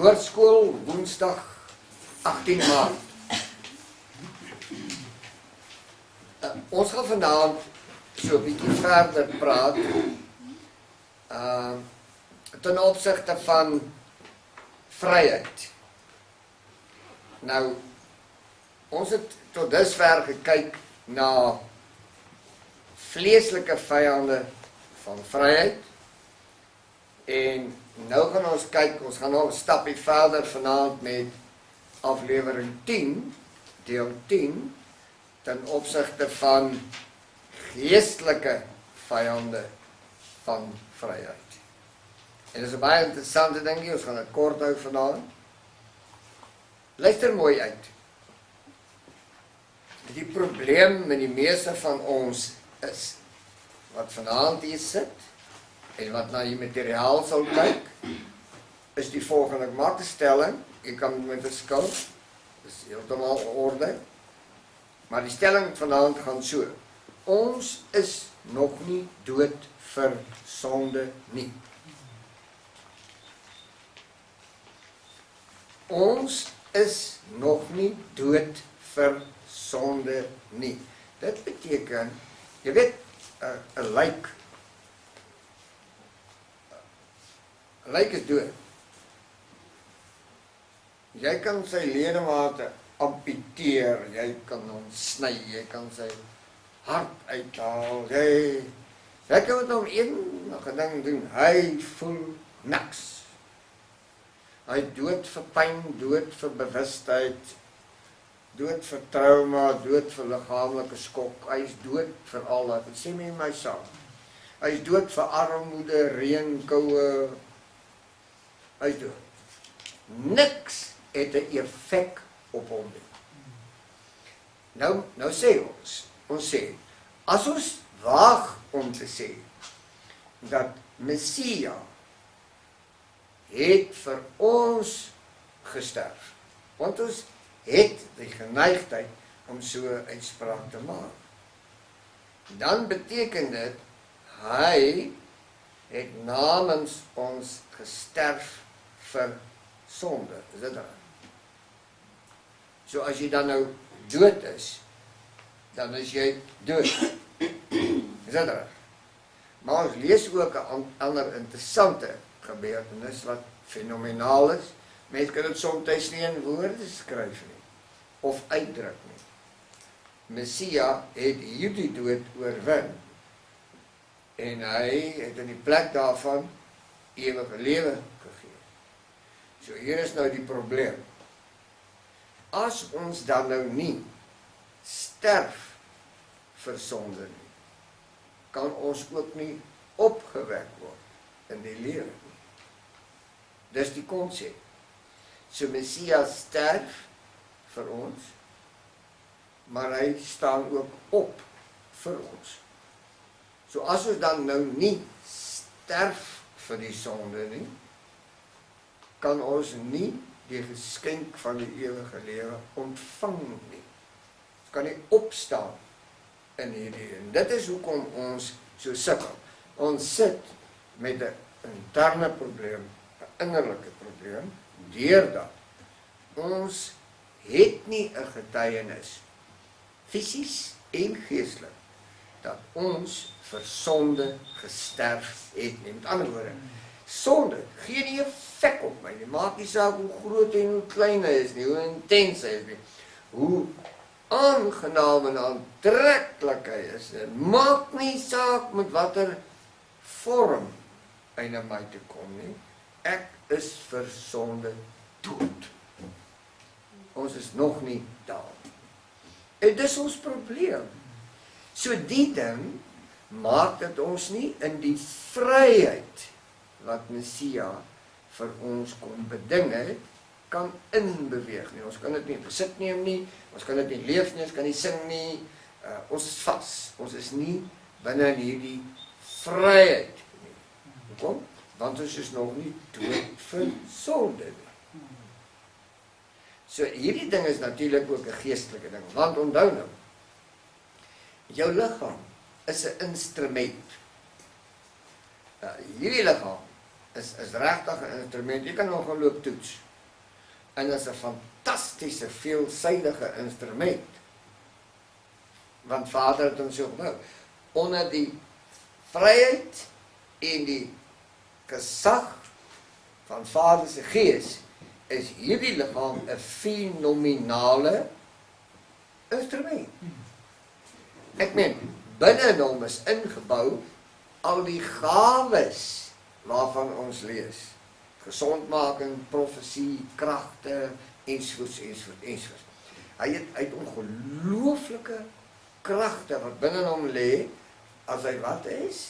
Woordskool, woensdag 18 Maart. Ons gaan vanaand so 'n bietjie verder praat ten opsigte van vryheid. Nou, ons het tot dusver gekyk na vleeslike vyande van vryheid. En nou gaan ons kyk, ons gaan nog 'n stapie verder vanaand met aflewering 10, deel 10, ten opsigte van geestelike vyande van vryheid. En dit is 'n baie interessante ding, ons gaan dit kort hou vanaand. Luister mooi uit. Die probleem met die meeste van ons is, wat vanaand hier sit, en wat na die materiaal sal kyk, is die volgende. Ek maak 'n stelling, jy kan met verskil, dis heeltemal in orde, maar die stelling vanaand gaan so: ons is nog nie dood vir sonde nie. Ons is nog nie dood vir sonde nie. Dit beteken, jy weet, 'n lijk is dood. Jy kan sy ledemate amputeer, jy kan hom sny, jy kan sy hart uithaal, jy kan met hom enige ding doen, hy voel niks. Hy is dood vir pyn, dood vir bewustheid, dood vir trauma, dood vir liggaamlike skok, hy is dood vir al dat, en sê my saam, hy is dood vir armoede, reën, koue, hy is dood. Niks het 'n effek op hom nie. Nou sê ons sê, as ons waag om te sê, dat Messia het vir ons gesterf, want ons het die geneigtheid om so 'n uitspraak te maak, dan beteken dit, hy het namens ons gesterf vir sonde. Is dit reg? So as jy dan nou dood is, dan is jy dood. Is dit reg? Maar ons lees ook 'n ander interessante gebeurtenis wat fenomenaal is. Mense kan dit soms nie in woorde skryf nie, of uitdruk nie. Messia het hierdie dood oorwin, en hy het in die plek daarvan ewige lewe gegee. So hier is nou die probleem. As ons dan nou nie sterf vir sonde nie, kan ons ook nie opgewek word in die lewe nie. Dis die konsep. So Messia sterf vir ons, maar hy staan ook op vir ons. So as ons dan nou nie sterf vir die sonde nie, kan ons nie die geskenk van die ewige lewe ontvang nie. Ons kan nie opstaan in hierdie, en dit is hoekom ons so sukkel. Ons sit met 'n interne probleem, 'n innerlike probleem, deurdat ons het nie 'n getuienis, fisies en geestelik, dat ons vir sonde gesterf het nie. Met ander woorde, sonde gee nie effek op my nie, maak nie saak hoe groot en hoe klein hy is nie, hoe intens hy is nie, hoe aangenaam en aantreklik hy is, maak nie saak met watter vorm hy na my toe kom nie, ek is vir sonde dood. Ons is nog nie daar. En dis ons probleem. So die ding maak dat ons nie in die vryheid wat Messia vir ons kom beding het, kan inbeweeg nie. Ons kan dit nie besit neem nie, ons kan dit nie leef nie, ons kan nie sing nie, ons is vas, ons is nie binne in hierdie vryheid nie. Hoekom? Want ons is nog nie dood vir sonde nie. So hierdie ding is natuurlik ook 'n geestelike ding, want onthou nou, jou liggaam is 'n instrument. Hierdie liggaam is regtig 'n instrument. Jy kan hom gaan loop toets. en is 'n fantastiese, veelsidige instrument. Want Vader het ons so gebou. Onder die vryheid en die gesag van Vader se Gees is hierdie liggaam 'n fenominale instrument. Ek meen, binne hom is ingebou al die gawes waarvan ons lees. Gesondmaking, profesie, kragte, ensovoorts, ensovoorts, ensovoorts. Hy het ongelooflike kragte wat binne hom lê, as hy wat is?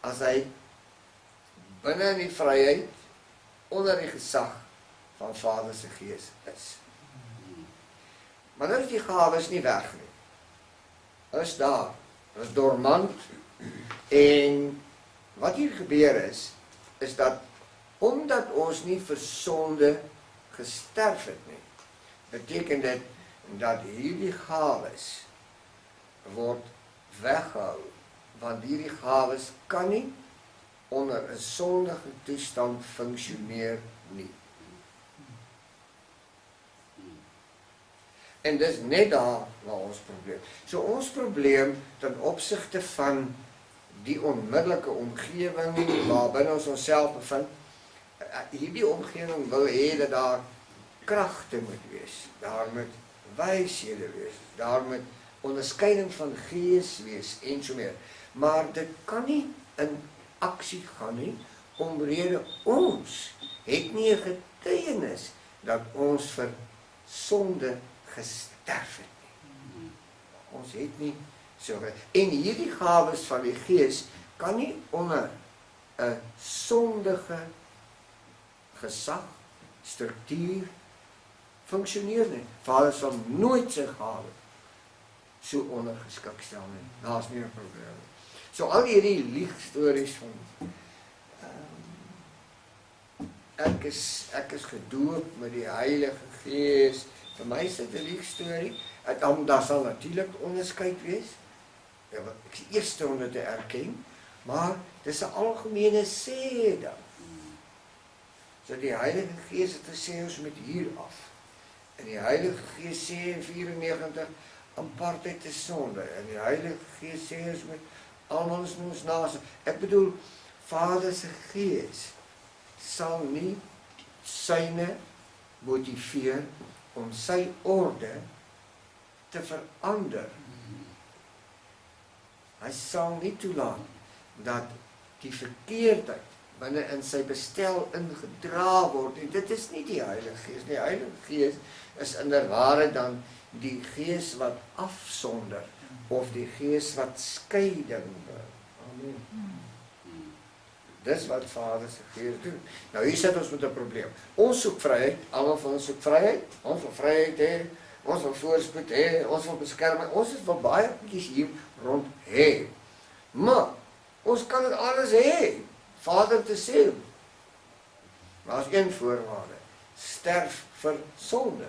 As hy binne in die vryheid, onder die gesag van Vader se Gees is. Maar nou is die gawes nie weg nie. Is daar, is dormant, en wat hier gebeur is dat, omdat ons nie vir sonde gesterf het nie, beteken dit, dat hierdie gawes word weggehou, want hierdie gawes kan nie onder 'n sondige toestand funksioneer nie. En dis net daar waar ons probleem. So ons probleem ten opsigte van die onmiddellike omgewing waarbinne ons onsself bevind, hierdie omgewing wil hê dat daar kragte moet wees, daar moet wyshede wees, daar moet onderskeiding van gees wees en so meer. Maar dit kan nie in aksie gaan nie, omrede ons het nie 'n getuienis dat ons vir sonde gesterf het nie. Ons het nie so. En hierdie gawes van die Gees kan nie onder 'n sondige gesag, struktuur funksioneer nie. Vader sal nooit sy gawe so ondergeskik stel nie. Daar's nie 'n probleem nie. So al hierdie liegstories van ek is gedoop met die Heilige Gees. Vir my is dit 'n liegstorie. Daar sal natuurlik onderskeid wees. Ja, ek is die eerste om dit te erken, maar dis 'n algemene sê dan. So die Heilige Gees het gesê ons moet hier af. En die Heilige Gees sê in 94 apartheid is sonde. En die Heilige Gees sê ons moet almal ons naaste. Ek bedoel, Vader se Gees sal nie syne motiveer om sy orde te verander. Hy sal nie toelaat dat die verkeerdheid binne in sy bestel ingedra word. En dit is nie die Heilige Gees. Die Heilige Gees is inderwaarheid dan die Gees wat afsonder of die Gees wat skeiding bring. Amen. Dis wat Vader se Gees doen. Nou hier sit ons met 'n probleem. Ons soek vryheid, almal van ons soek vryheid. Ons wil vryheid hê, ons wil voorspoed hê, ons wil beskerming. Ons wil baie goedjies hier rond hê. Maar ons kan dit alles hê. Vader te sê. Maar as een voorwaarde, sterf vir sonde.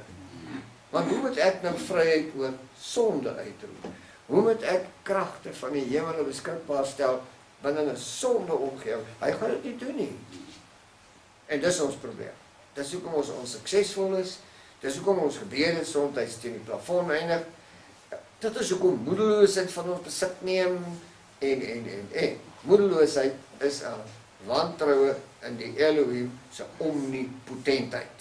Want hoe moet ek nou vryheid oor sonde uitroep? Hoe moet ek kragte van die hemel beskikbaar stel binne 'n sonde omgewing? Hy gaan dit nie doen nie. En dis ons probleem. Dis hoekom ons onsuksesvol is. Dis hoekom ons gebede soms teen die plafon eindig. Dit is hoekom moedeloosheid van ons besit neem en. Moedeloosheid is 'n wantroue in die Elohim se omnipotentheid.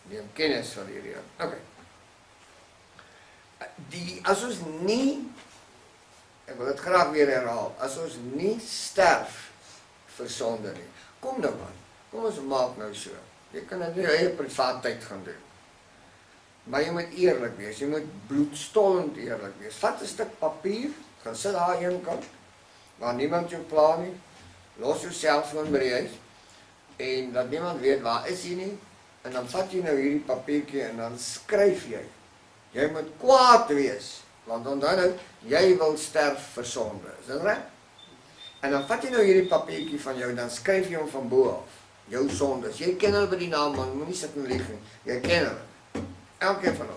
Neem kennis van hierdie. Okay. As ons nie, ek wil dit graag weer herhaal, as ons nie sterf vir sonde nie, kom nou man, kom ons maak nou so. Jy kan dit in jou eie privaat tyd gaan doen. Maar jy moet eerlik wees, jy moet bloedstollend eerlik wees. Vat 'n stuk papier, gaan sit daar aan een kant, waar niemand jou pla nie, los jou selfoon by die huis, en dat niemand weet waar is jy nie, en dan vat jy nou hierdie papiertjie en dan skryf jy. Jy moet kwaad wees, want onthou nou, jy wil sterf vir sonde, is dit reg? En dan vat jy nou hierdie papiertjie van jou, dan skryf jy hom van bo af, jou sondes. Jy ken hulle by die naam, man, moenie sit en lieg nie. Jy ken hulle. Elkeen van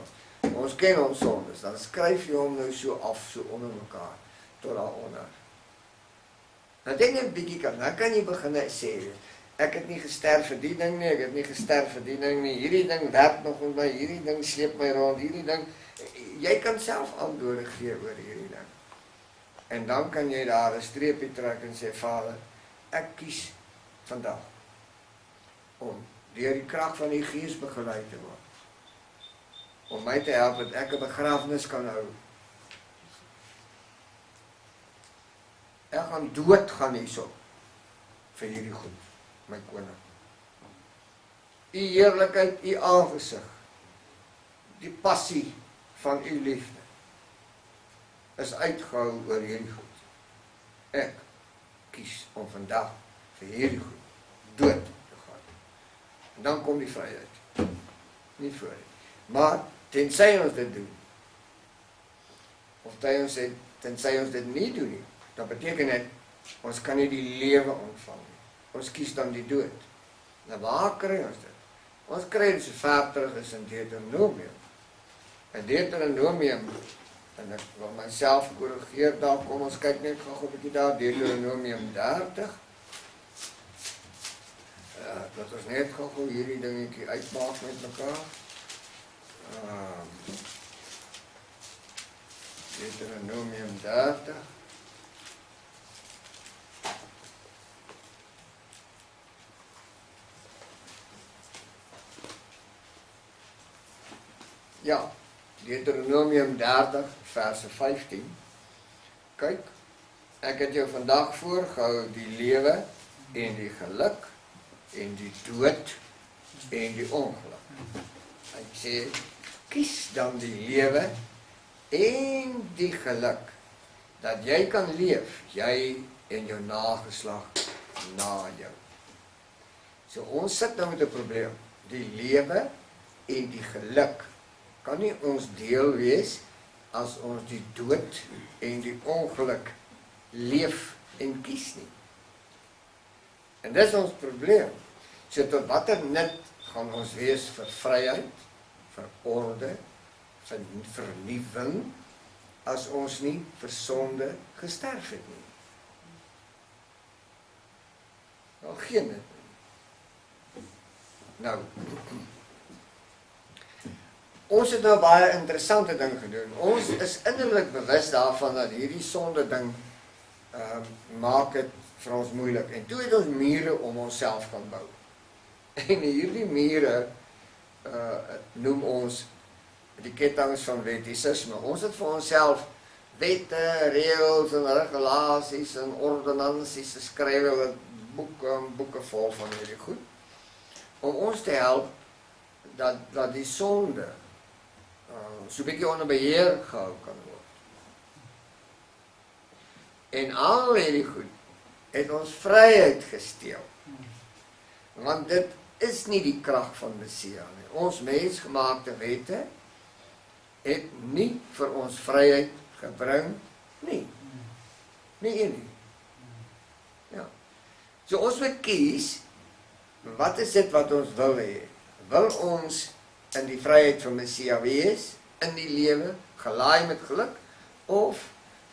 ons ken ons sondes. Dan skryf jy hom nou so af, so onder mekaar, tot daaronder. Nou denk jy 'n bietjie kan jy begin sê, ek het nie gesterf vir die ding nie, ek het nie gesterf vir die ding nie, hierdie ding werk nog met my, hierdie ding sleep my rond, hierdie ding, jy kan self antwoorde gee oor hierdie ding. En dan kan jy daar 'n streepie trek en sê, Vader, ek kies vandag om deur die krag van die Gees begeleid te word. Om my te help dat ek 'n begrafnis kan hou. Ek gaan dood gaan hierso vir hierdie goed, my koning. U heerlikheid, u aangesig, die passie van u liefde is uitgehou oor hierdie goed. Ek kies om vandag vir hierdie goed dood te gaan. En dan kom die vryheid. Nie voor nie. Maar tensy ons dit doen, of tensy ons dit nie doen nie, dan beteken dit, ons kan nie die lewe ontvang nie. Ons kies dan die dood. Nou waar kry ons dit? Ons kry dit so ver terug is in Deuteronomium. In Deuteronomium, en ek wil myself korrigeer, daar kom ons kyk net gou 'n bietjie daar, Deuteronomium 30. Dat ons net gou hierdie dingetjie uitmaak met mekaar. Deuteronomium 30. Ja, Deuteronomium 30, verse 15. Kyk, ek het jou vandag voorgehou die lewe en die geluk en die dood en die ongeluk. Hy sê, kies dan die lewe en die geluk, dat jy kan leef, jy en jou nageslag na jou. So ons sit nou met 'n probleem, die lewe en die geluk kan nie ons deel wees as ons die dood en die ongeluk leef en kies nie. En dis ons probleem. So tot watter nut gaan ons wees vir vryheid, vir orde, vir vernuwing, as ons nie vir sonde gesterf het nie? Nou geen nut. Nou, ons het nou baie interessante ding gedoen. Ons is innerlik bewus daarvan dat hierdie sonde ding maak dit vir ons moeilik. En toe het ons mure om onsself kan bou. En hierdie mure noem ons die kettinge van wettisisme. Ons het vir onsself wette, reëls en regulasies en ordonnansies geskryf, boeke vol van hierdie goed, om ons te help dat die sonde so 'n bietjie onder beheer gehou kan word. En al hierdie goed het ons vryheid gesteel. Want dit is nie die krag van Messia nie. Ons mensgemaakte wette het nie vir ons vryheid gebring nie. Nie een nie. Ja. So ons moet kies, wat is dit wat ons wil hê? Wil ons in die vryheid van Messia wees, in die lewe, gelaai met geluk, of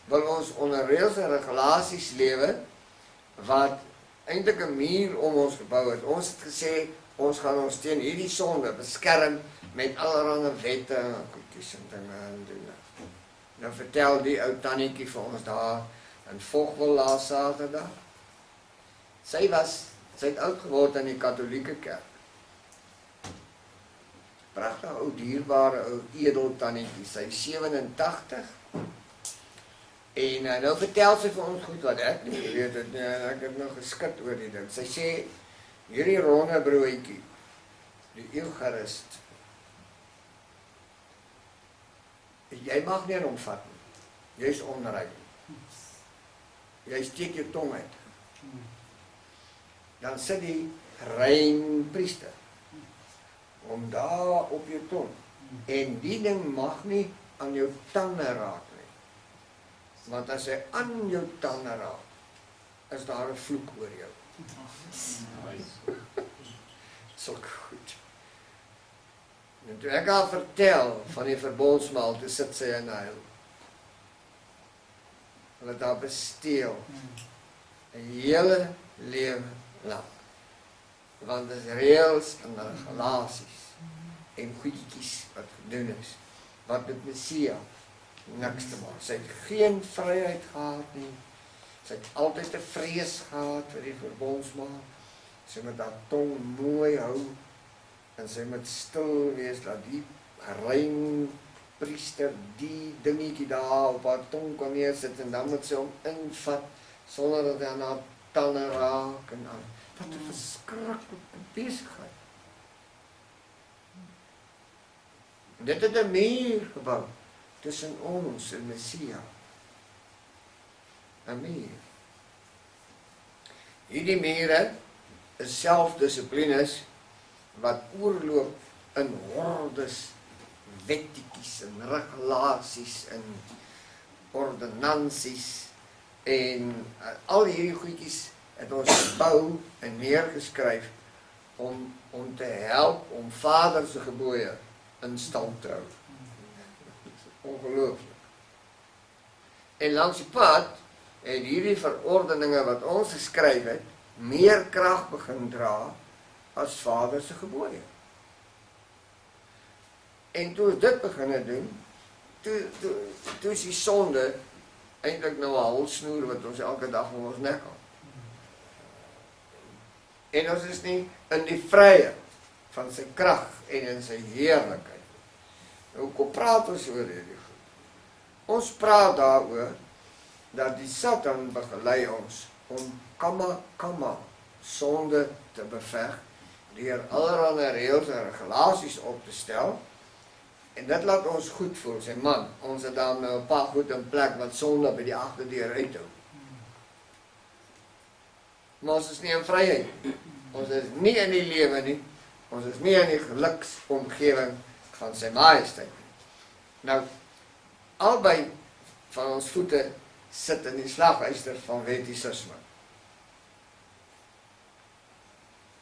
wil ons onder reëls en regulasies lewe, wat eintlik 'n muur om ons gebou het. Ons het gesê, ons gaan ons teen hierdie sonde beskerm met allerlei wette en goedjies en dinge en doen. Nou vertel die ou tannetjie vir ons daar in Vogwel laas Saterdag. Sy het oud geword in die Katolieke kerk. Pragtig ou, dierbare ou, edel tannetjie, sy is 87. En nou vertel sy vir ons goed wat ek nie weet het nie, en ek het nou geskit oor die ding. Sy sê, hierdie ronde broodjie, die Eucharist, jy mag nie in hom vat nie, jy is onrein. Jy steek jou tong uit. Dan sit die rein priester om daar op jou tong. En die ding mag nie aan jou tande raak nie. Want as hy aan jou tande raak, is daar 'n vloek oor jou. Sulk goed. En toe ek haar vertel van die verbondsmaal, toe sit sy in huil. Hulle het haar besteel 'n hele lewe lang. want dit is reëls en regulasies en goedjies wat gedoen is, wat met Messia niks te maak. Sy het geen vryheid gehad nie, sy het altyd 'n vrees gehad vir die verbondsmaat, sy moet haar tong mooi hou, en sy moet stil wees, dat die rein priester die dingetjie daar op haar tong kan neersit, en dan moet sy hom invat, sonder dat hy aan haar tande raak, en aan. Wat 'n verskriklike besigheid. Dit het 'n muur gebou tussen ons en Messia. 'n muur. Hierdie mure is selfdissiplines wat oorloop in hordes, wettetjies en regulasies en ordonnansies en al hierdie goedjies het ons gebou en neergeskryf om te help om Vader se gebooie in stand te hou. Ongelooflik. En langs die pad het hierdie verordeninge wat ons geskryf het, meer krag begin dra as Vader se gebooie. En toe ons dit begin doen, toe is die sonde eintlik nou 'n halsnoer wat ons elke dag om ons nek hou. En ons is nie in die vryheid van sy krag en in sy heerlikheid. Nou, kom praat ons oor hierdie goed. Ons praat daaroor dat die Satan begelei ons om kamma sonde te beveg deur allerlei reëls en regulasies op te stel. En dit laat ons goed voel, sê man, ons het dan nou 'n paar goed in plek wat sonde by die agterdeur uithou. Maar ons is nie in vryheid nie. Ons is nie in die lewe nie. Ons is nie in die geluksomgewing van sy majesteit nie. Nou, albei van ons voete sit in die slaghuister van wettisisme.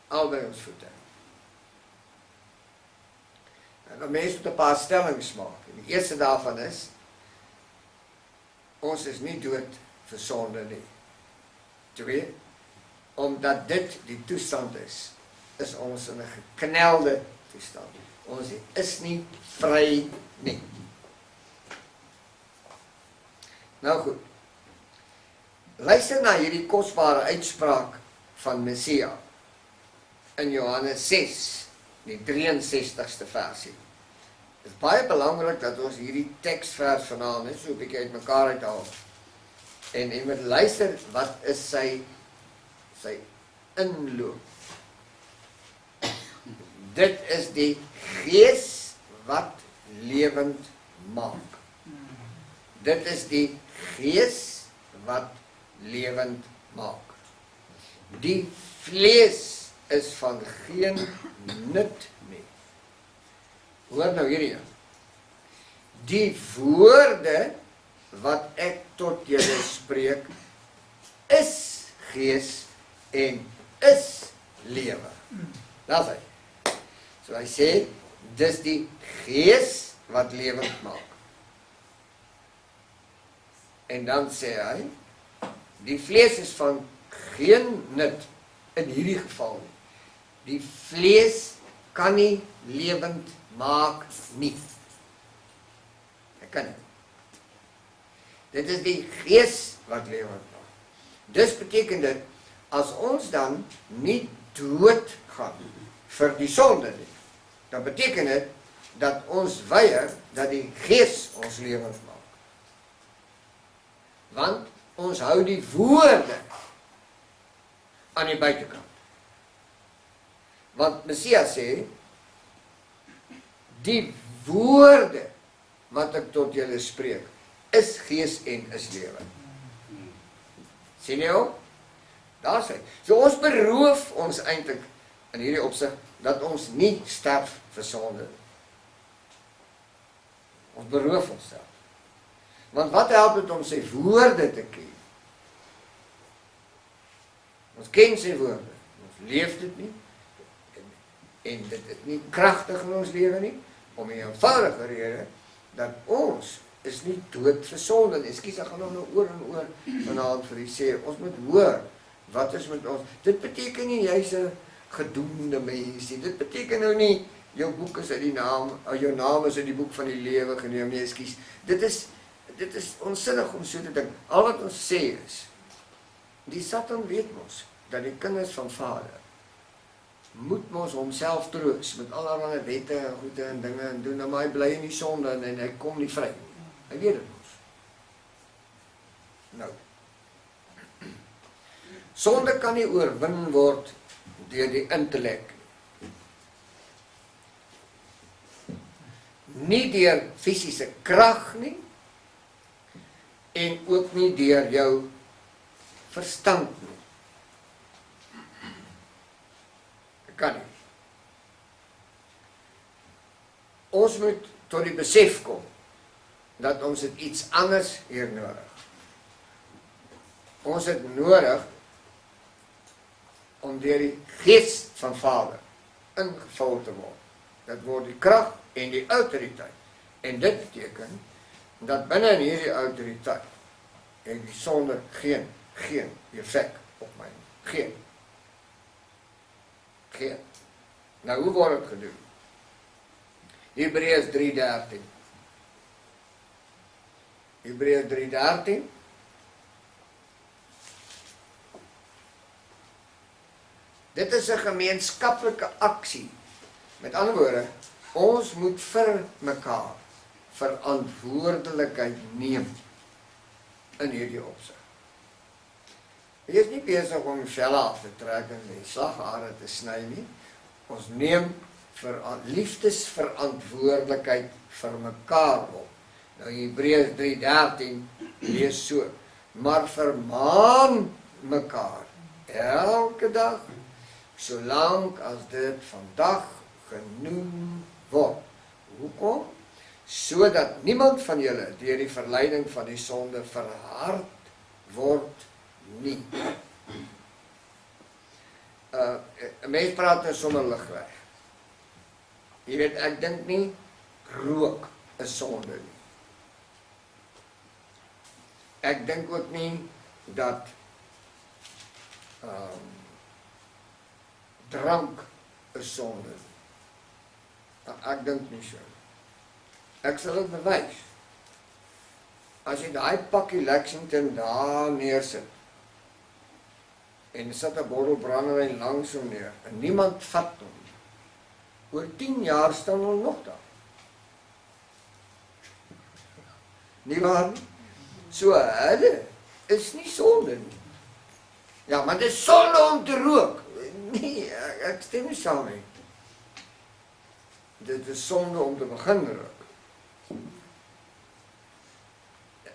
Albei ons voete. En dan mense moet 'n paar stellings maak. En die eerste daarvan is, ons is nie dood vir sonde nie. 2, omdat dit die toestand is ons in 'n geknelde toestand. Ons is nie vry nie. Nou goed. Luister na hierdie kosbare uitspraak van Messia in Johannes 6, die 63ste versie. Dit is baie belangrik dat ons hierdie teksvers vanaand net so 'n bietjie uitmekaar uithaal. En jy moet luister, wat is sy inloop. Dit is die gees wat lewend maak. Dit is die gees wat lewend maak. Die vlees is van geen nut nie. Hoor nou hierdie. Die woorde wat ek tot julle spreek, is gees en is lewe. Daar sê. So hy sê, dis die gees wat lewend maak. En dan sê hy, die vlees is van geen nut in hierdie geval nie. Die vlees kan nie lewend maak nie. Hy kan nie. Dit is die gees wat lewend maak. Dus beteken dit, as ons dan nie dood gaan vir die sonde nie, dan beteken dit dat ons weier dat die gees ons lewend maak. Want ons hou die woorde aan die buitekant. Want Messia sê, die woorde wat ek tot julle spreek, is gees en is lewe. Sien jy ook? Daar sê. So ons beroof ons eintlik in hierdie opsig dat ons nie sterf vir sonde nie. Ons beroof onsself. Want wat help dit om sy woorde te ken? Ons ken sy woorde. Ons leef dit nie. En dit is nie kragtig in ons lewe nie. Om 'n eenvoudige rede dat ons is nie dood vir sonde nie. Ekskuus, ek gaan nou oor en oor vanaand vir u sê, ons moet hoor, wat is met ons? Dit beteken nie jy's 'n gedoemde mens nie. Dit beteken nou nie, jou boek is uit die naam, jou naam is uit die boek van die lewe geneem, nie, ekskuus. Dit is onsinnig om so te dink. Al wat ons sê is, die Satan weet mos, dat die kinders van Vader, moet mos homself troos, met allerlei wette en goede en dinge en doen, maar hy bly in die sonde en hy kom nie vry. Hy weet dit mos. Nou, sonde kan nie oorwin word deur die intellek. Nie deur fisiese krag nie, en ook nie deur jou verstand nie. Kan nie. Ons moet tot die besef kom, dat ons het iets anders hier nodig. Ons het nodig, om deur die gees van Vader ingevul te word. Dat word die krag en die autoriteit. En dit beteken, dat binne in hierdie autoriteit, en die sonde geen effek op my. Geen. Nou, hoe word het gedoen? Hebreërs 3:13. Hebreërs 3:13. Dit is 'n gemeenskaplike aksie. Met ander woorde, ons moet vir mekaar verantwoordelikheid neem in hierdie opsig. Jy is nie besig om velle af te trek en die slagare te sny nie. Ons neem liefdesverantwoordelikheid vir mekaar op. Nou Hebreërs 3:13 lees so: maar vermaan mekaar elke dag, solank as dit vandag genoem word. Hoekom? Sodat niemand van julle deur die verleiding van die sonde verhard word nie. 'n Mens praat nou sommer ligweg. Jy weet, ek dink nie rook is sonde nie. Ek dink ook nie dat drank is sonde nie. Ek dink nie so. Ek sal dit bewys. As jy daai pakkie Lexington daar neersit, en sit 'n bottel brandewyn langs hom neer, en niemand vat hom. Oor 10 jaar staan hom nog daar. Nie waar nie? So, hulle is nie sonde nie. Ja, maar dit is sonde om te rook. Nee, ek stem nie saam nie. Dit is sonde om te begin rook.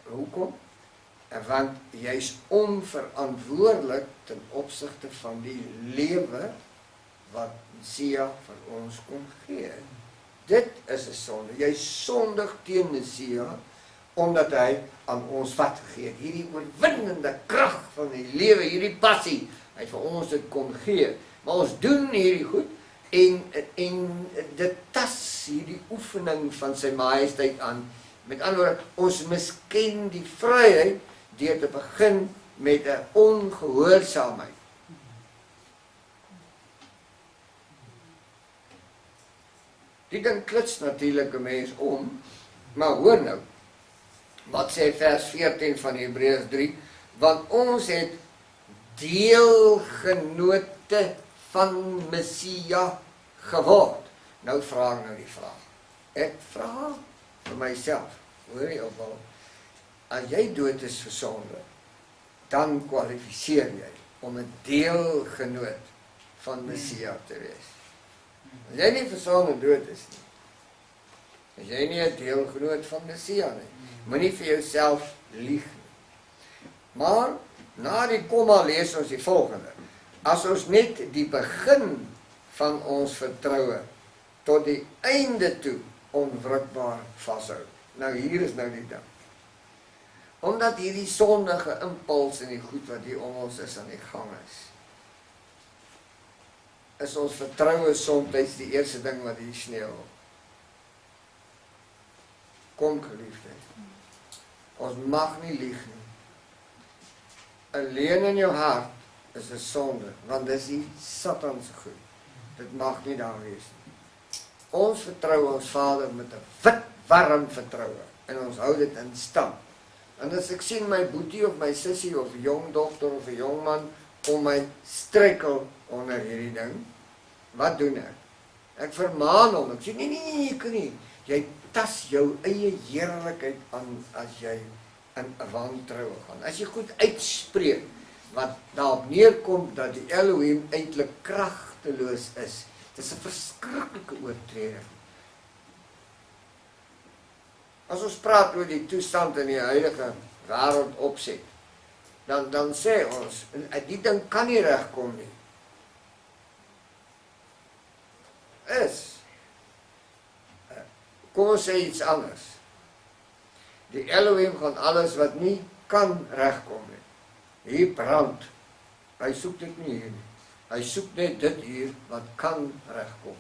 Hoekom? Want jy is onverantwoordelik ten opsigte van die lewe wat Messia vir ons kom gee. Dit is 'n sonde. Jy sondig teen Messia omdat hy aan ons wat gegee het. Hierdie oorwinnende krag van die lewe, hierdie passie, hy vir ons dit kom gee. Maar ons doen hierdie goed en dit tas hierdie oefening van sy majesteit aan. Met ander woorde, ons misken die vryheid deur te begin met 'n ongehoorsaamheid. Die ding klits natuurlik 'n mens om, maar hoor nou, wat sê vers 14 van Hebreërs 3, want ons het deelgenote van Messia geword. Nou vra ek nou die vraag. Ek vra vir myself, hoor jy op al, as jy dood is vir sonde, dan kwalifiseer jy om 'n deelgenoot van Messia te wees. As jy nie vir sonde dood is nie, as jy nie 'n deelgenoot van Messia nie, moenie vir jouself lieg nie. Maar, na die komma lees ons die volgende. As ons net die begin van ons vertroue tot die einde toe onwrikbaar vashou. Nou hier is nou die ding. Omdat hierdie sondige impuls en die goed wat hier om ons is aan die gang is ons vertroue soms die eerste ding wat hier sneeuw. Kom geliefde, ons mag nie lieg nie. Alleen in jou hart is 'n sonde, want dis die Satan se goed. Dit mag nie daar wees nie. Ons vertrou ons Vader met 'n wit, warm vertroue en ons hou dit in stand. En as ek sien my boetie of my sussie of 'n jong dogter of 'n jong man om my struikel onder hierdie ding, wat doen ek? Ek vermaan hom, ek sê nee, jy kan nie. Jy tas jou eie heerlikheid aan as jy in 'n wantroue gaan. As jy goed uitspreek, wat daarop neerkom dat die Elohim eintlik kragteloos is. Dit is 'n verskriklike oortreding. As ons praat oor die toestand in die huidige wêreld opset, dan sê ons, die ding kan nie regkom nie. Kom ons sê iets anders. Die Elohim gaan alles wat nie kan regkom nie. Hier brand. Hy soek dit nie hier nie. Hy soek net dit hier wat kan regkom.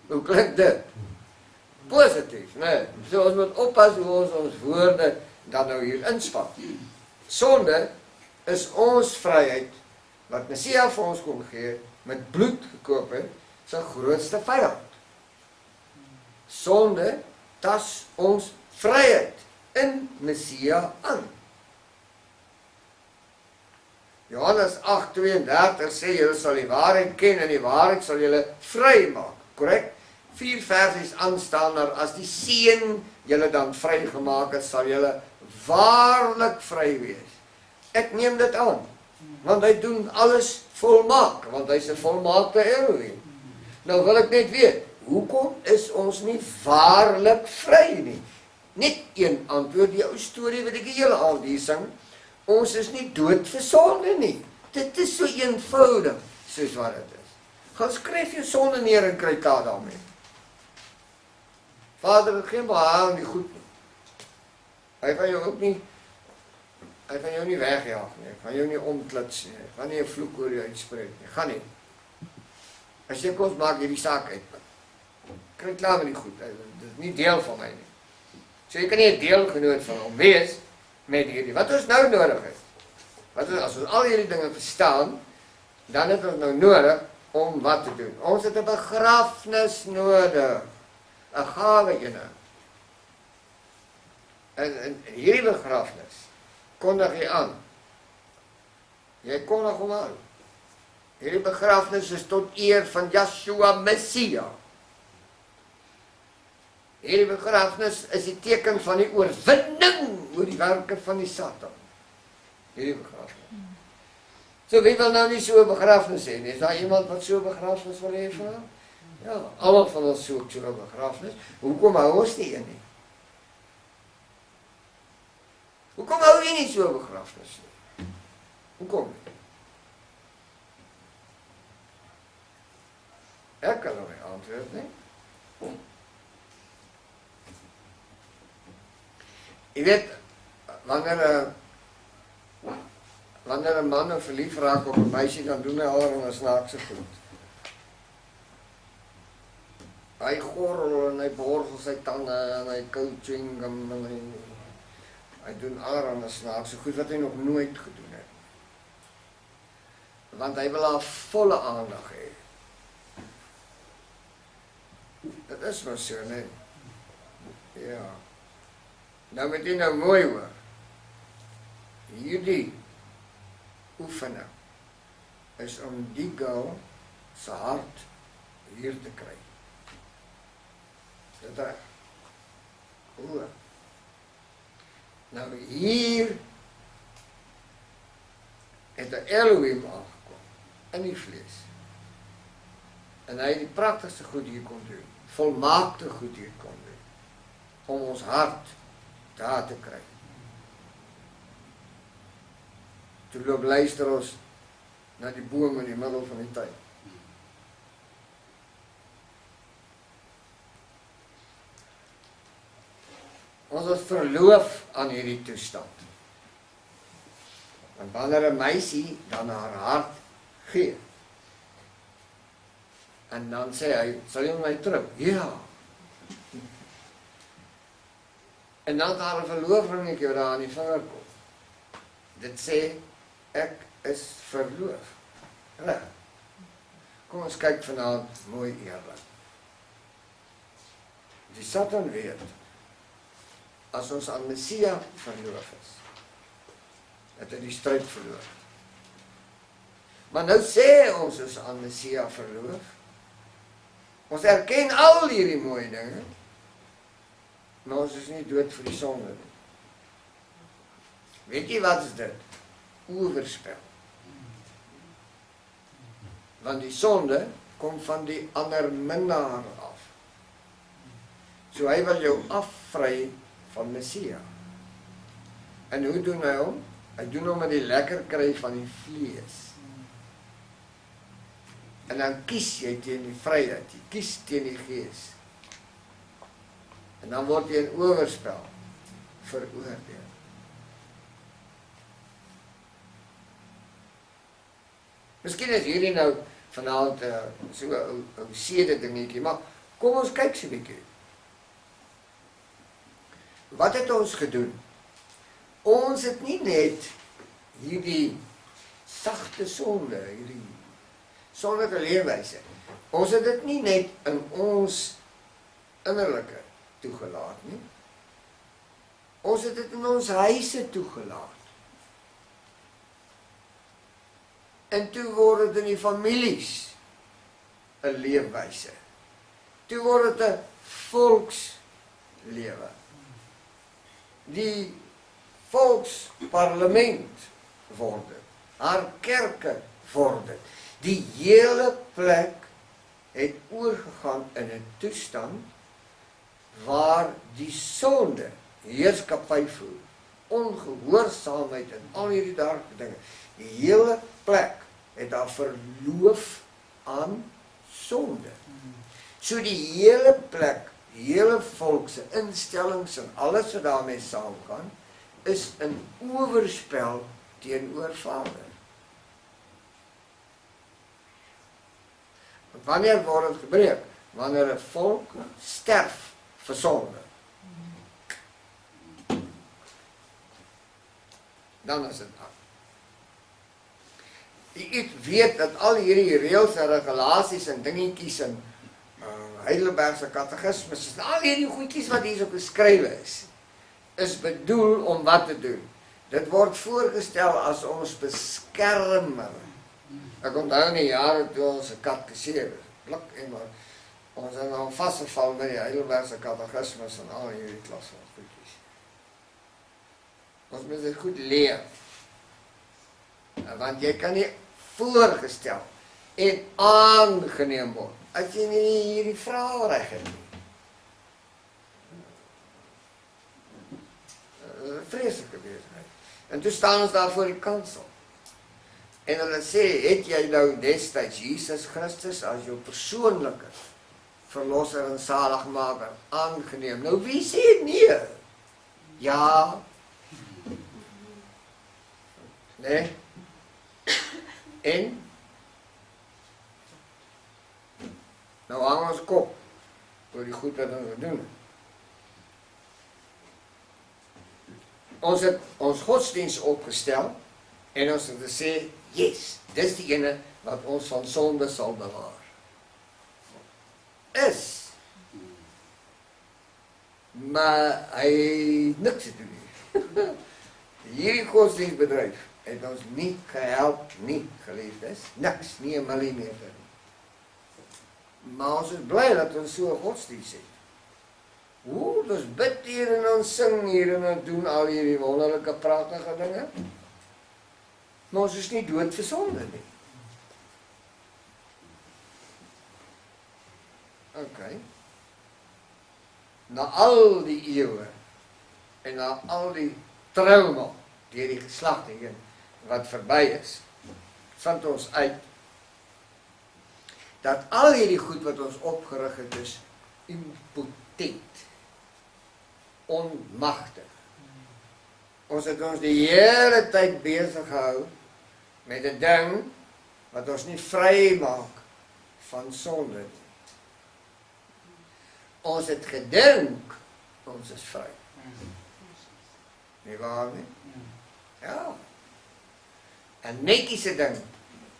Hoe klink dit? Positief, né? So ons moet oppas hoe ons woorde dan nou hier inspat. Sonde is ons vryheid wat Messia vir ons kom gee, met bloed gekoop het, sy grootste vyand. Sonde tas ons vryheid in Messia aan. Johannes 8:32 sê julle sal die waarheid ken en die waarheid sal julle vry maak. Korrek? 4 versies aanstaan daar, as die Seun julle dan vrygemaak het, sal julle waarlik vry wees. Ek neem dit aan, want hy doen alles volmaak, want hy's 'n volmaakte Elohim. Nou wil ek net weet, hoekom is ons nie waarlik vry nie? Net een antwoord, die ou storie wat ek die hele aand hier sing, ons is nie dood vir sonde nie. Dit is so eenvoudig, soos wat dit is. Gaan skryf jou sonde neer en kry klaar daarmee. Vader, het geen behaal in die goed nie. Hy gaan jou ook nie, hy gaan jou nie wegjaag nie, hy gaan jou nie omklits nie, hy gaan nie 'n vloek oor jou uitspreek nie, gaan nie. As jy kom, maak hierdie saak uit. Kry klaar met die goed, dit is nie deel van my nie. So jy kan nie 'n deelgenoot van hom wees met hierdie, wat ons nou nodig het. As ons al hierdie dinge verstaan, dan het ons nou nodig om wat te doen. Ons het 'n begrafnis nodig, 'n gawe ene. En hierdie begrafnis kondig jy aan. Jy kondig hom aan. Hierdie begrafnis is tot eer van Yeshua Messia. Hierdie begrafnis is die teken van die oorwinning oor die werke van die Satan. Hierdie begrafnis. So wie wil nou nie so 'n begrafnis hê nie? Is daar iemand wat so 'n begrafnis wil hê vir? Ja, almal van ons soek so 'n begrafnis. Hoekom hou ons nie een nie? Hoekom hou jy nie so 'n begrafnis nie? Hoekom nie? Ek kan nou nie antwoord nie. Jy weet, wanneer 'n man verlief raak op 'n meisie, dan doen hy allerlei snaakse goed. Hy gorrel en hy borsel sy tande en hy kou chewing gum en hy doen allerlei snaakse goed wat hy nog nooit gedoen het. Want hy wil haar volle aandag hê. Dit is maar so, nee. Ja. Nou moet jy nou mooi hoor. Hierdie oefening is om die girl se hart hier te kry. Dit reg. Hoor. Nou hier het 'n Elohim aangekom in die vlees. En hy het die pragtigste goed hier kon doen. Volmaakte goed hier kon doen. Om ons hart daar te kry. Toe loop luister ons na die boom in die middel van die tuin. Ons is verloof aan hierdie toestand. En wanneer 'n meisie dan haar hart gee, en dan sê hy, sal jy met my trou? Ja. En dan het haar 'n verloofringetjie wat daar aan die vinger kom. Dit sê, ek is verloof. Reg. Kom ons kyk vanaand mooi eerlik. Die Satan weet, as ons aan Messia verloof is, het hy die stryd verloor. Maar nou sê ons is aan Messia verloof. Ons erken al hierdie mooi dinge, maar ons is nie dood vir die sonde nie. Weet jy wat is dit? Oorspel. Want die sonde kom van die ander minnaar af. So hy wil jou afvry van Messia. En hoe doen hy hom? Hy doen hom met die lekker kry van die vlees. En dan kies jy teen die vryheid, jy kies teen die gees. En dan word jy in oorspel veroordeel. Miskien is hierdie nou vanaand so 'n sede dingetjie, maar kom ons kyk so 'n bietjie. Wat het ons gedoen? Ons het nie net hierdie sagte sonde, hierdie sondige leefwyse. Ons het dit nie net in ons innerlike toegelaat nie. Ons het dit in ons huise toegelaat. En toe word dit in die families 'n leefwyse. Toe word dit 'n volkslewe. Die volksparlement word dit. Haar kerke word dit. Die hele plek het oorgegaan in 'n toestand waar die sonde heerskappy voer, ongehoorsaamheid en al hierdie darke dinge. Die hele plek het daar verloof aan sonde. So die hele plek, die hele volk se instellings en alles wat daarmee saamgaan, is in oorspel teenoor Vader. Wanneer word dit gebreek? Wanneer 'n volk sterf vir sonde. Dan is dit aan. Jy weet dat al hierdie reëls en regulasies en dingetjies en Heidelbergse katekismes en al hierdie goedjies wat hierso geskrywe is bedoel om wat te doen. Dit word voorgestel as ons beskermer. Ek onthou in die jare toe ons 'n kat geseer het, blik en maar ons het nou vasgeval met die Heidelbergse katekismes en al hierdie klas van goedjies. Ons moet dit goed leer. Want jy kan nie voorgestel en aangeneem word as jy nie hierdie vrae reg het nie. Vreeslike besigheid. En toe staan ons daar voor die kansel. En hulle sê, het jy nou destyds Jesus Christus as jou persoonlike verlosser en zaligmaker aangeneem? Nou wie sê nee? Ja. Nee. En? Nou hang ons kop oor die goed wat ons doen. Ons het ons godsdienst opgestel en ons het gesê, yes, dis die ene wat ons van sonde sal bewaar. Maar hy niks te doen nie. Hierdie godsdienstbedryf het ons nie gehelp, nie geliefdes, niks, nie 'n millimeter nie. Maar ons is bly dat ons so 'n godsdienst het. Ons bid hier en ons sing hier en ons doen al hierdie wonderlike pragtige dinge. Maar ons is nie dood vir sonde nie. Okay. Na al die eeue en na al die trauma deur die geslagte heen wat verby is, vind ons uit dat al hierdie goed wat ons opgerig het is impotent, onmagtig. Ons het ons die hele tyd besig gehou met 'n ding wat ons nie vry maak van sonde nie. Ons het gedink ons is vry. Nie waar nie? Ja. 'n netjiese ding,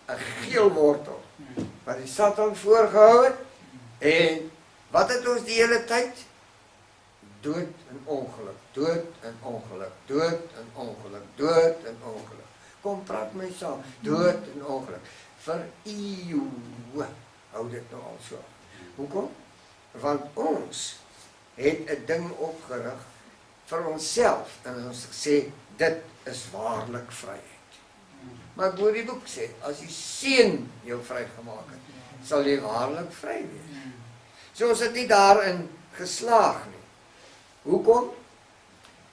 'n geel wortel, wat die Satan voorgehou het, en wat het ons die hele tyd? Dood en ongeluk, dood en ongeluk, dood en ongeluk, dood en ongeluk. Kom, praat my saam, dood en ongeluk. Vir eeue hou dit nou al so. Hoekom? Want ons het 'n ding opgerig vir onsself, en ons sê, dit is waarlik vryheid. Maar ek hoor die boek sê, as die Seun jou vrygemaak het, sal jy waarlik vry wees. So ons het nie daarin geslaag nie. Hoekom?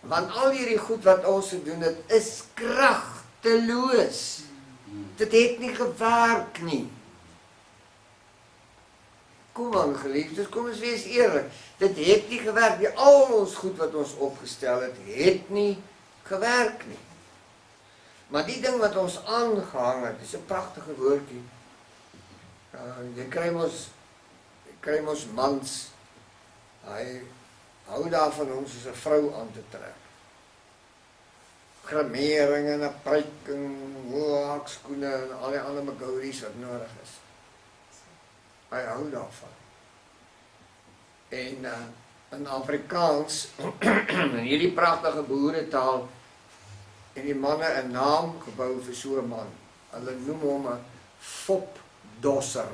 Want al hierdie goed wat ons gedoen het, is kragteloos. Dit het nie gewerk nie. Kom aan, geliefdes, kom ons wees eerlik. Dit het nie gewerk nie. Al ons goed wat ons opgestel het nie gewerk nie. Maar die ding wat ons aangehang het, is 'n pragtige woordjie. Jy kry mos mans, hy hou daarvan om soos 'n vrou aan te trek. Grimering en 'n pruik en hoë hakskoene en al die ander magouries wat nodig is. Hy hou daarvan. En in Afrikaans, in hierdie pragtige boeretaal, het die manne 'n naam gebou vir so 'n man. Hulle noem hom 'n fopdosser.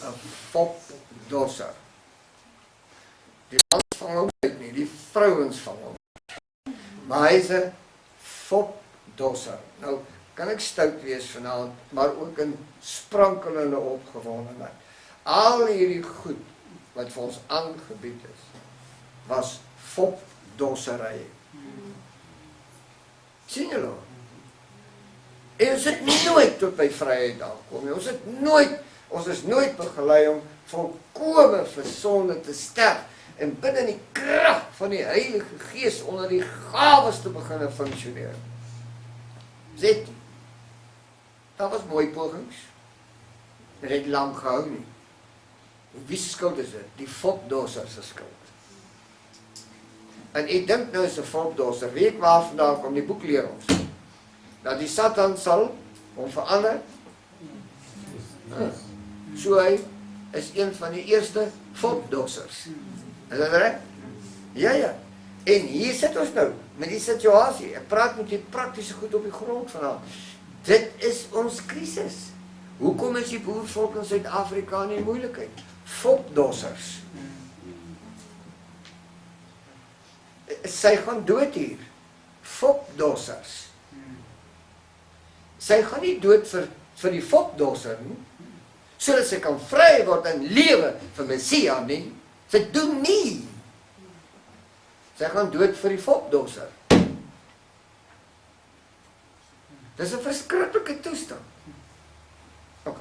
'n fopdosser. Die mans vang hom uit nie, die vrouens vang hom. Maar hy is 'n fopdosser. Nou, kan ek stout wees vanaand, maar ook in sprankelende opgewondenheid. Al hierdie goed wat vir ons aangebied is, was fopdossery. Sien julle? En ons het nooit tot by vryheid aankom nie. Ons is nooit begelei om volkome vir sonde te sterf en binne die krag van die Heilige Gees onder die gawes te begin funksioneer. Dit was mooi pogings. Dit het lang gehou nie. Wie se skuld is dit? Die fopdosser se skuld. En ek dink nou is 'n fopdosser, weet ek waar vandaan kom, die boek leer ons, dat die Satan sal hom verander. So hy is een van die eerste fopdossers. Is dat reg? Ja. En hier sit ons nou, met die situasie. Ek praat met die praktiese goed op die grond vanaand. Dit is ons krisis. Hoekom is die boervolk in Suid-Afrika in moeilikheid? Fopdossers. Sy gaan dood hier. Fopdossers. Sy gaan nie dood vir die fopdosser nie, sodat sy kan vry word en lewe vir Messia nie. Sy doen nie. Sy gaan dood vir die fopdosser. Dis 'n verskriklike toestand. OK.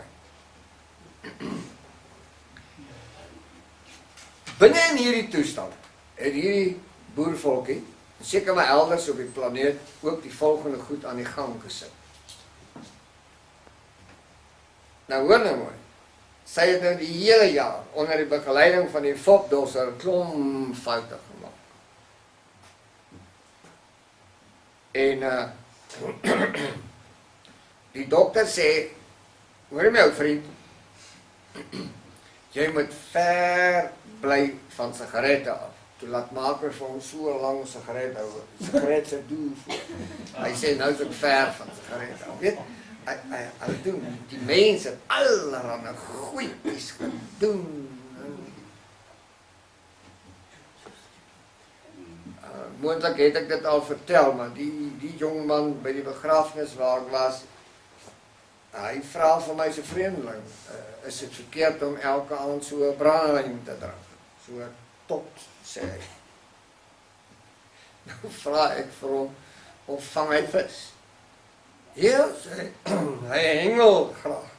Binne in hierdie toestand het hierdie boervolkie, seker maar elders op die planeet, ook die volgende goed aan die gang gesit. Nou hoor nou mooi. Sy het nou die hele jaar onder die begeleiding van die fopdosser klomp foute gemaak. En die dokter sê, hoor my ou vriend, jy moet ver bly van sigarette af. Toe laat maak vir hom so 'n lang sigaret hou. Sigaret se doel voor. Hy sê nou is ek ver van sigarette af. Weet, hy doen, die mense het allerhande goedjies gedoen. Moontlik het ek dit al vertel, maar die jong man by die begrafnis waar ek was, hy vra vir my so vreemdeling, is dit verkeerd om elke aand so 'n brandewyn te drink? So tot, sê hy. Nou vra ek vir hom, of vang hy vis? Ja, sê hy hengel graag.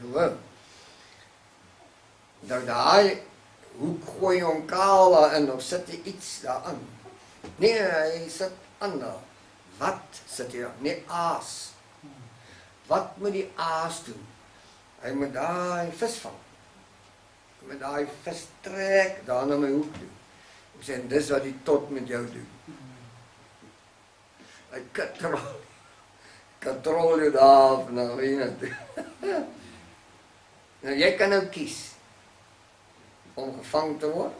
Joh. Nou daai, hoe gooi hom kaal daarin, of sit hy iets daarin? Nee, hy sit ander. Wat sit hy daar? Nee, aas. Wat moet die aas doen? Hy moet daai vis vang. Hy moet daai vis trek, daar na my hoek doen. Ek sê, dis wat die tot met jou doen. hy katrol jou daar af na Wena toe. Nou jy kan nou kies om gevang te word,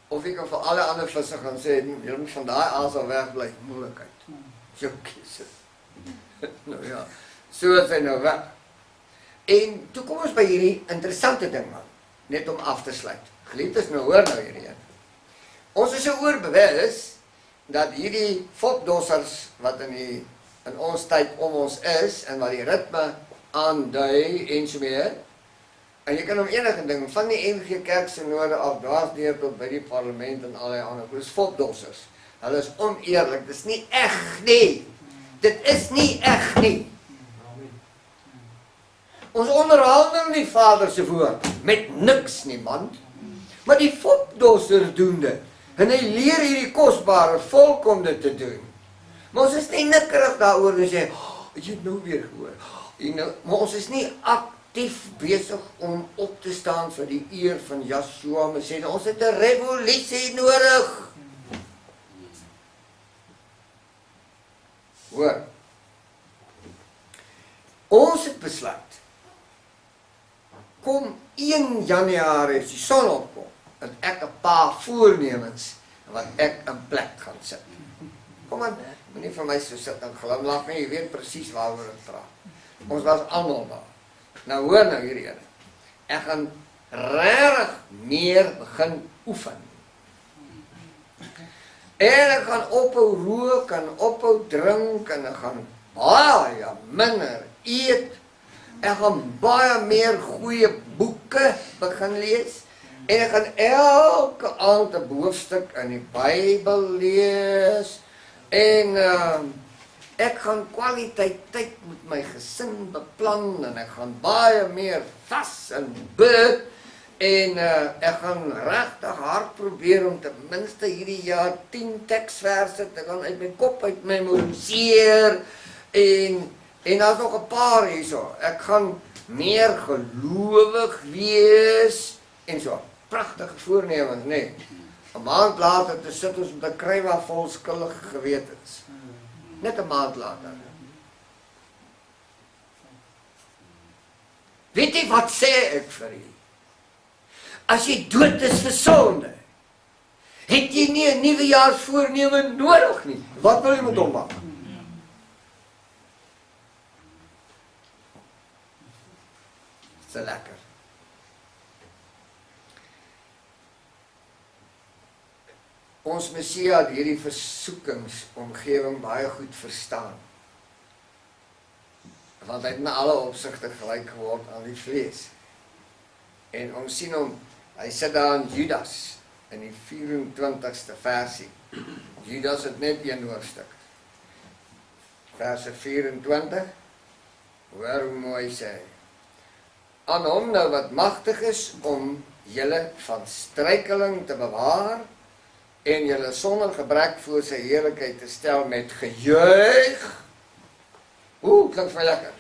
of jy kan vir alle ander visse gaan sê, jy moet van daai aas al wegbly, moeilikheid. Jou kies. Nou ja, so is hy nou weg. En toe kom ons by hierdie interessante ding man, net om af te sluit. Geliefdes, nou hoor nou hierdie een. Ons is so oorbewus dat hierdie fopdossers wat in ons tyd om ons is en wat die ritme aandui en so meer. En jy kan om enige ding van die NG Kerk synode af dwars deur tot by die parlement en allerlei ander. Dis fopdossers. Hulle is oneerlik. Dis nie eg nie. Dit is nie eg nie. Ons onderhandel die Vader se woord met niks nie man. Maar die fopdosser doen dit. En hy leer hierdie kosbare volk om dit te doen. Maar ons is nie nikkerig daaroor en sê, jy het nou weer gehoor. Maar ons is nie aktief besig om op te staan vir die eer van Yeshua Messie. Ons het 'n revolusie nodig. Hoor. Ons het besluit. Kom 1 Januarie as die son opkom, dat ek 'n paar voornemens wat ek in plek gaan sit. Kom aan, moenie vir my so sit en glimlag nie, jy weet presies waaroor ek praat. Ons was almal daar. Nou hoor nou hierdie ene. Ek gaan regtig meer begin oefen. En ek gaan ophou rook en ophou drink en ek gaan baie minder eet. Ek gaan baie meer goeie boeke begin lees. En ek gaan elke aand 'n hoofstuk in die Bybel lees. En ek gaan kwaliteit tyd met my gesin beplan en ek gaan baie meer vas en bid. En ek gaan regtig hard probeer om ten minste hierdie jaar 10 teksverse te gaan uit my kop uit memoriseer. En daar's nog 'n paar hierso. Ek gaan meer gelowig wees en so. Pragtige voornemens, nee. 'n maand later te sit ons met 'n krywa vol skuldige gewetens. Net 'n maand later. Weet jy wat sê ek vir julle? As jy dood is vir sonde, het jy nie 'n nuwejaarsvoorneme nodig nie. Wat wil jy met hom maak? Dis lekker. Ons Messia het hierdie versoekingsomgewing baie goed verstaan. Want hy het in alle opsigte gelyk geword aan die vlees. En ons sien hom, hy sit daar in Judas, in die 24ste versie. Judas het net een hoofstuk. Verse 24, hoor hoe mooi sê. Aan hom nou wat magtig is om julle van struikeling te bewaar, en julle sonder gebrek voor sy heerlikheid te stel met gejuig. Klink vir lekker.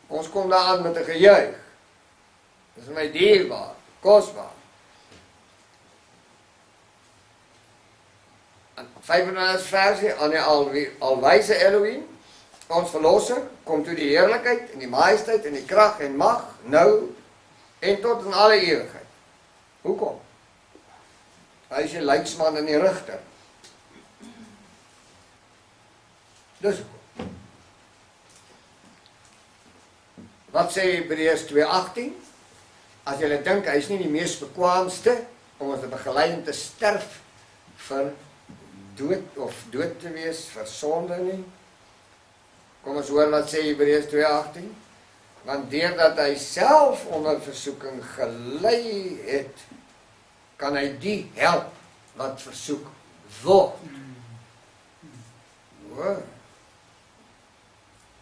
Ons kom daar aan met 'n gejuig. Dis my dierbaar, kosbaar. En 35 versie aan die alwyse Elohim, ons verlosser, kom toe die heerlikheid en die majesteit en die krag en mag, nou en tot in alle ewigheid. Hoekom? Hy is die leidsman en die rigter. Dus, wat sê Hebreërs 2:18? As jy dink, hy is nie die mees bekwaamste om ons te begelei om te sterf vir dood te wees vir sonde nie. Kom ons hoor wat sê Hebreërs 2:18. Want deurdat hy self onder versoeking gelei het, kan hy die help wat versoek word. Hoor.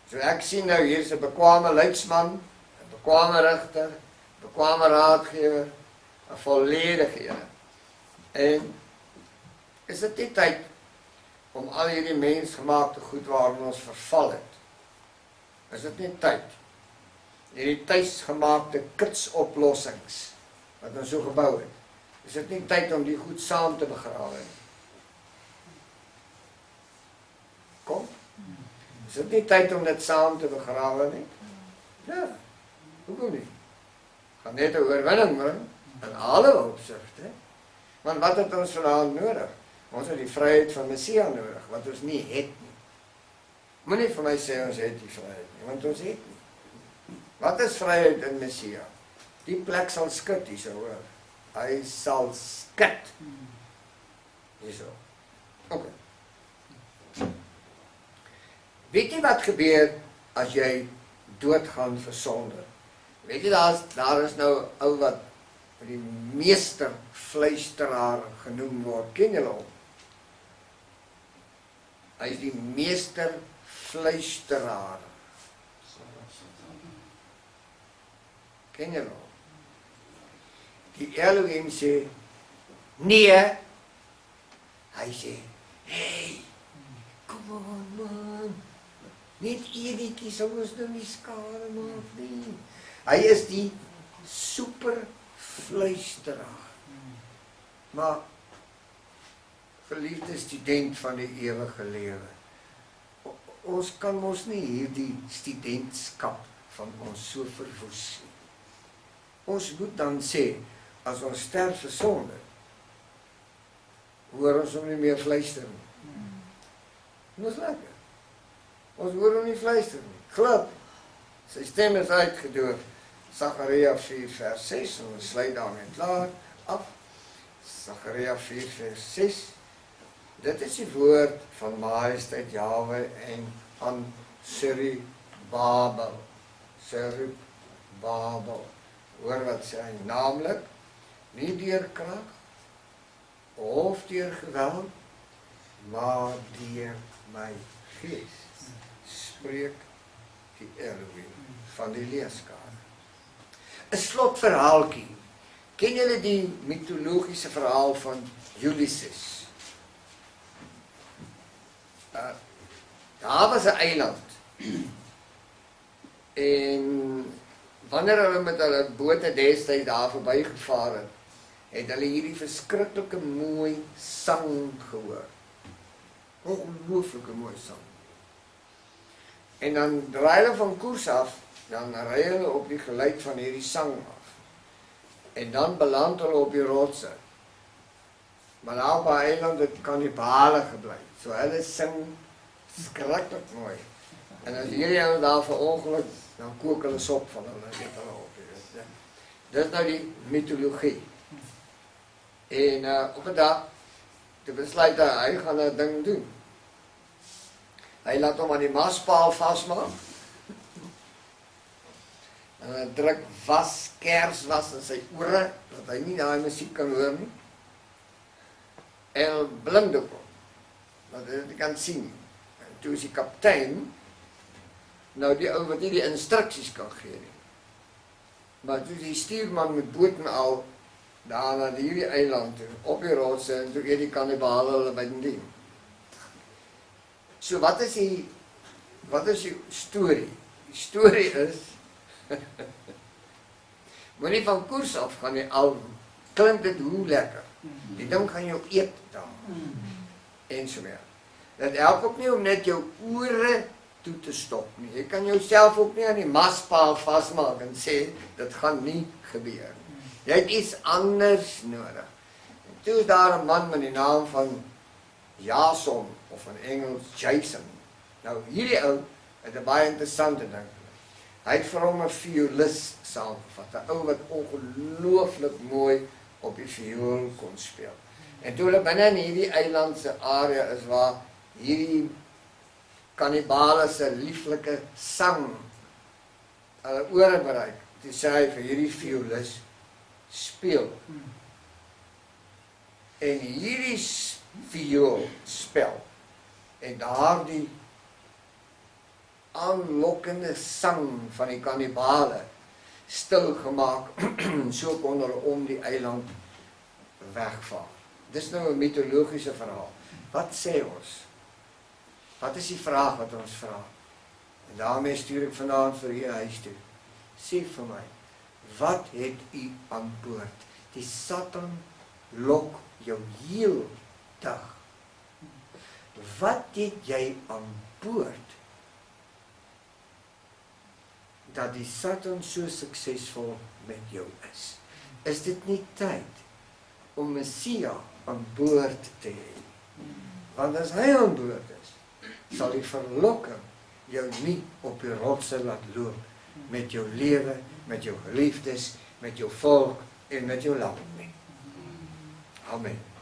So ek sien nou, hier is 'n bekwame leidsman, 'n bekwame rigter, 'n bekwame raadgewer, 'n volledige Here. En is dit nie tyd om al hierdie mensgemaakte goed waarin ons verval het? Is dit nie tyd? Hierdie tuisgemaakte kitsoplossings wat ons so gebou het. Is dit nie tyd om die goed saam te begrawe nie? Is dit nie tyd om dit saam te begrawe nie? Ja, hoekom nie? Gaan net 'n oorwinning bring in alle opsigte. Want wat het ons vanaand nodig? Ons het die vryheid van Messia nodig, wat ons nie het nie. Moenie vir my sê ons het die vryheid nie, want ons het nie. Wat is vryheid in Messia? Die plek sal skud hierso hoor. Hy sal skud. Hierso. OK. Weet jy wat gebeur as jy doodgaan vir sonde? Weet jy daar is nou 'n ou wat die meester fluisteraar genoem word. Ken julle hom? Hy is die meester fluisteraar. Ken julle hom? Die Elohim sê nee. Hy sê, hey, kom on man. Net eenetjie sou ons nou nie skade maak nie. Hy is die super fluisteraar. Maar geliefde student van die ewige lewe, ons kan mos nie hierdie studentskap van ons so verwoes nie. Ons moet dan sê, as ons sterf vir sonde, hoor ons hom nie meer fluister nie. Dit is lekker. Ons hoor hom nie fluister nie. Glad. Sy stem is uitgedoof. Sagaria 4 vers 6, en ons sluit daarmee klaar af. Sagaria 4 vers 6. Dit is die woord van Majesteit Jahwe en aan Serubabel. Serubabel. Hoor wat sê hy, naamlik, nie deur krag of deur geweld, maar deur my gees, spreek die Elohim van die leeskade. 'n Slotverhaaltjie. Ken julle die mitologiese verhaal van Ulysses? Daar was 'n eiland. En wanneer hulle met hulle bote destyds daar verbygevaar het, het hulle hierdie verskriklike mooi sang gehoor. Ongelooflike mooi sang. En dan draai hulle van koers af, dan ry hulle op die geluid van hierdie sang af. En dan beland hulle op die rotse. Maar daar op die eiland het kannibale gebly. So hulle sing skrikkelik mooi. En as hierdie ouens daar verongeluk, dan kook hulle sop van hulle en eet hulle op. Dit is nou die mitologie. En op 'n dag, toe besluit hy gaan 'n ding doen. Hy laat hom aan die maspaal vasmaak. En hy druk kerswas in sy ore, dat hy nie daai musiek kan hoor nie. En blind op hom, dat hy dit kan sien. En toe is die kaptein, nou die ou wat nie die instruksies kan gee nie. Maar toe die stuurman met boot en al, daar na hierdie eiland toe, op die rotse, en toe eet die kannibale hulle by die dien. So wat is die storie? Die storie is, moenie van koers af gaan nie, al klink dit hoe lekker. Die ding gaan jou eet dan. En so meer. Dit help ook nie om net jou ore toe te stop nie. Jy kan jouself ook nie aan die maspaal vasmaak en sê, dit gaan nie gebeur nie. Jy het iets anders nodig. En toe is daar 'n man met die naam van Jason, of in Engels Jason. Nou hierdie ou het 'n baie interessante ding. Hy het vir hom 'n violis saamgevat, 'n ou wat ongelooflik mooi op die viool kon speel. En toe hulle binne in hierdie eilandse area is waar hierdie kannibale se lieflike sang hulle ore bereik, toe sê hy vir hierdie violis, speel. En hierdie viool spel, en daardie aanlokkende sang van die kannibale stil gemaak, so kon hulle om die eiland wegvaar. Dis nou 'n mitologiese verhaal. Wat sê ons? Wat is die vraag wat ons vra? En daarmee stuur ek vanaand vir u huis toe. Sê vir my, wat het u aan boord? Die Satan lok jou heel dag. Wat het jy aan boord dat die Satan so suksesvol met jou is. Is dit nie tyd om Messia aan boord te hê? Want as hy aan boord is, sal die verlokking jou nie op die rotse laat loop met jou lewe, met jou geliefdes, met jou volk en met jou land nie. Amen.